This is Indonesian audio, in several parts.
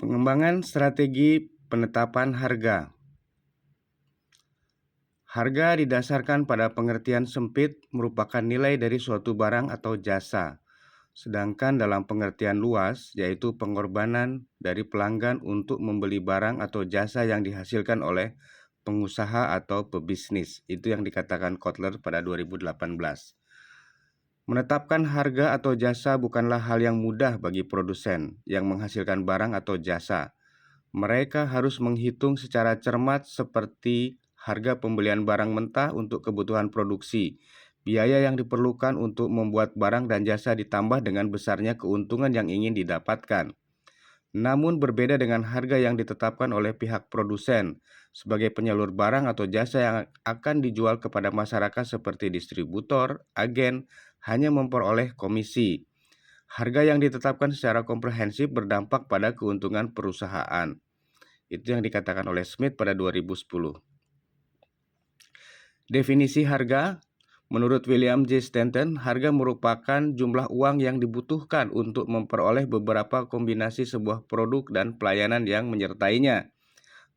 Pengembangan strategi penetapan harga. Harga didasarkan pada pengertian sempit merupakan nilai dari suatu barang atau jasa. Sedangkan dalam pengertian luas, yaitu pengorbanan dari pelanggan untuk membeli barang atau jasa yang dihasilkan oleh pengusaha atau pebisnis. Itu yang dikatakan Kotler pada 2018. Menetapkan harga atau jasa bukanlah hal yang mudah bagi produsen yang menghasilkan barang atau jasa. Mereka harus menghitung secara cermat seperti harga pembelian barang mentah untuk kebutuhan produksi, biaya yang diperlukan untuk membuat barang dan jasa ditambah dengan besarnya keuntungan yang ingin didapatkan. Namun berbeda dengan harga yang ditetapkan oleh pihak produsen sebagai penyalur barang atau jasa yang akan dijual kepada masyarakat seperti distributor, agen, hanya memperoleh komisi. Harga yang ditetapkan secara komprehensif berdampak pada keuntungan perusahaan. Itu yang dikatakan oleh Smith pada 2010. Definisi harga, menurut William J. Stanton, harga merupakan jumlah uang yang dibutuhkan untuk memperoleh beberapa kombinasi sebuah produk dan pelayanan yang menyertainya.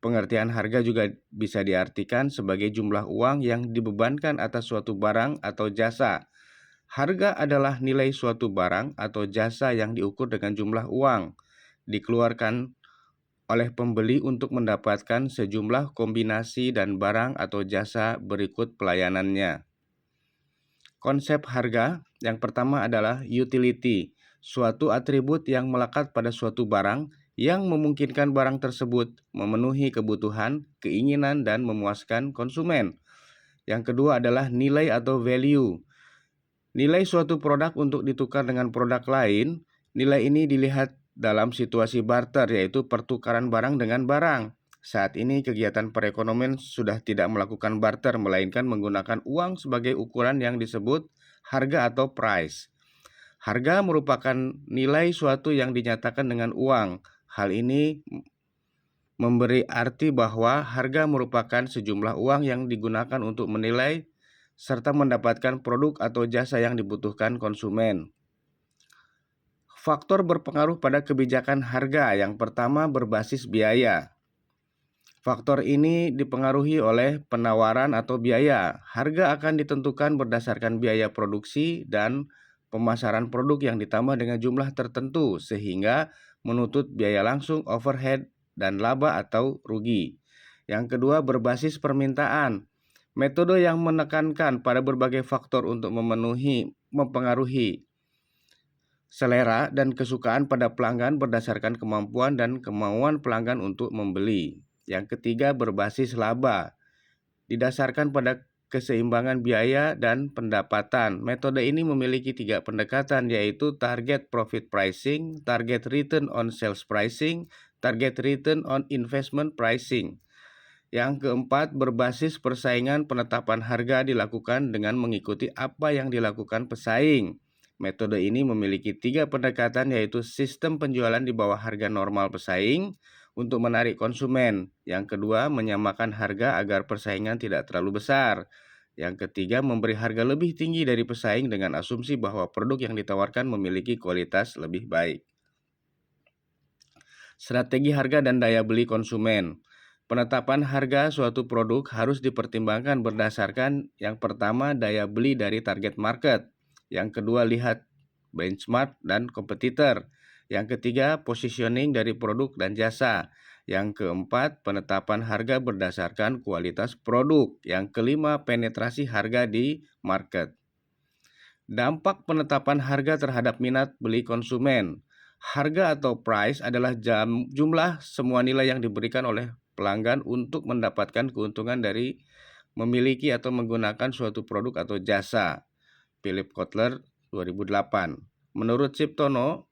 Pengertian harga juga bisa diartikan sebagai jumlah uang yang dibebankan atas suatu barang atau jasa. Harga adalah nilai suatu barang atau jasa yang diukur dengan jumlah uang dikeluarkan oleh pembeli untuk mendapatkan sejumlah kombinasi dan barang atau jasa berikut pelayanannya. Konsep harga yang pertama adalah utility, suatu atribut yang melekat pada suatu barang yang memungkinkan barang tersebut memenuhi kebutuhan, keinginan, dan memuaskan konsumen. Yang kedua adalah nilai atau value. Nilai suatu produk untuk ditukar dengan produk lain, nilai ini dilihat dalam situasi barter, yaitu pertukaran barang dengan barang. Saat ini kegiatan perekonomian sudah tidak melakukan barter, melainkan menggunakan uang sebagai ukuran yang disebut harga atau price. Harga merupakan nilai suatu yang dinyatakan dengan uang. Hal ini memberi arti bahwa harga merupakan sejumlah uang yang digunakan untuk menilai serta mendapatkan produk atau jasa yang dibutuhkan konsumen. Faktor berpengaruh pada kebijakan harga yang pertama berbasis biaya. Faktor ini dipengaruhi oleh penawaran atau biaya. Harga akan ditentukan berdasarkan biaya produksi dan pemasaran produk yang ditambah dengan jumlah tertentu sehingga menuntut biaya langsung, overhead, dan laba atau rugi. Yang kedua berbasis permintaan. Metode yang menekankan pada berbagai faktor untuk mempengaruhi selera dan kesukaan pada pelanggan berdasarkan kemampuan dan kemauan pelanggan untuk membeli. Yang ketiga berbasis laba, didasarkan pada keseimbangan biaya dan pendapatan. Metode ini memiliki 3 pendekatan, yaitu target profit pricing, target return on sales pricing, target return on investment pricing. Yang keempat, berbasis persaingan. Penetapan harga dilakukan dengan mengikuti apa yang dilakukan pesaing. Metode ini memiliki 3 pendekatan, yaitu sistem penjualan di bawah harga normal pesaing untuk menarik konsumen. Yang kedua, menyamakan harga agar persaingan tidak terlalu besar. Yang ketiga, memberi harga lebih tinggi dari pesaing dengan asumsi bahwa produk yang ditawarkan memiliki kualitas lebih baik. Strategi harga dan daya beli konsumen. Penetapan harga suatu produk harus dipertimbangkan berdasarkan yang pertama daya beli dari target market, yang kedua lihat benchmark dan kompetitor, yang ketiga positioning dari produk dan jasa, yang keempat penetapan harga berdasarkan kualitas produk, yang kelima penetrasi harga di market. Dampak penetapan harga terhadap minat beli konsumen. Harga atau price adalah jumlah semua nilai yang diberikan oleh pelanggan untuk mendapatkan keuntungan dari memiliki atau menggunakan suatu produk atau jasa. Philip Kotler 2008. Menurut Ciptono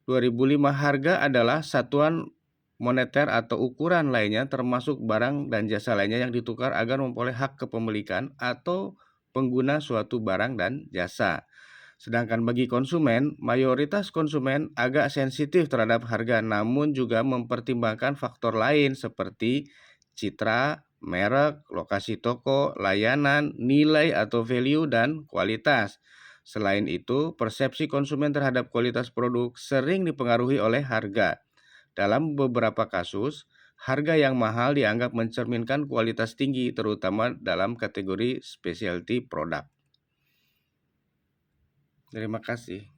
2005, harga adalah satuan moneter atau ukuran lainnya termasuk barang dan jasa lainnya yang ditukar agar memperoleh hak kepemilikan atau pengguna suatu barang dan jasa. Sedangkan bagi konsumen, mayoritas konsumen agak sensitif terhadap harga, namun juga mempertimbangkan faktor lain seperti citra, merek, lokasi toko, layanan, nilai atau value, dan kualitas. Selain itu, persepsi konsumen terhadap kualitas produk sering dipengaruhi oleh harga. Dalam beberapa kasus, harga yang mahal dianggap mencerminkan kualitas tinggi, terutama dalam kategori specialty product. Terima kasih.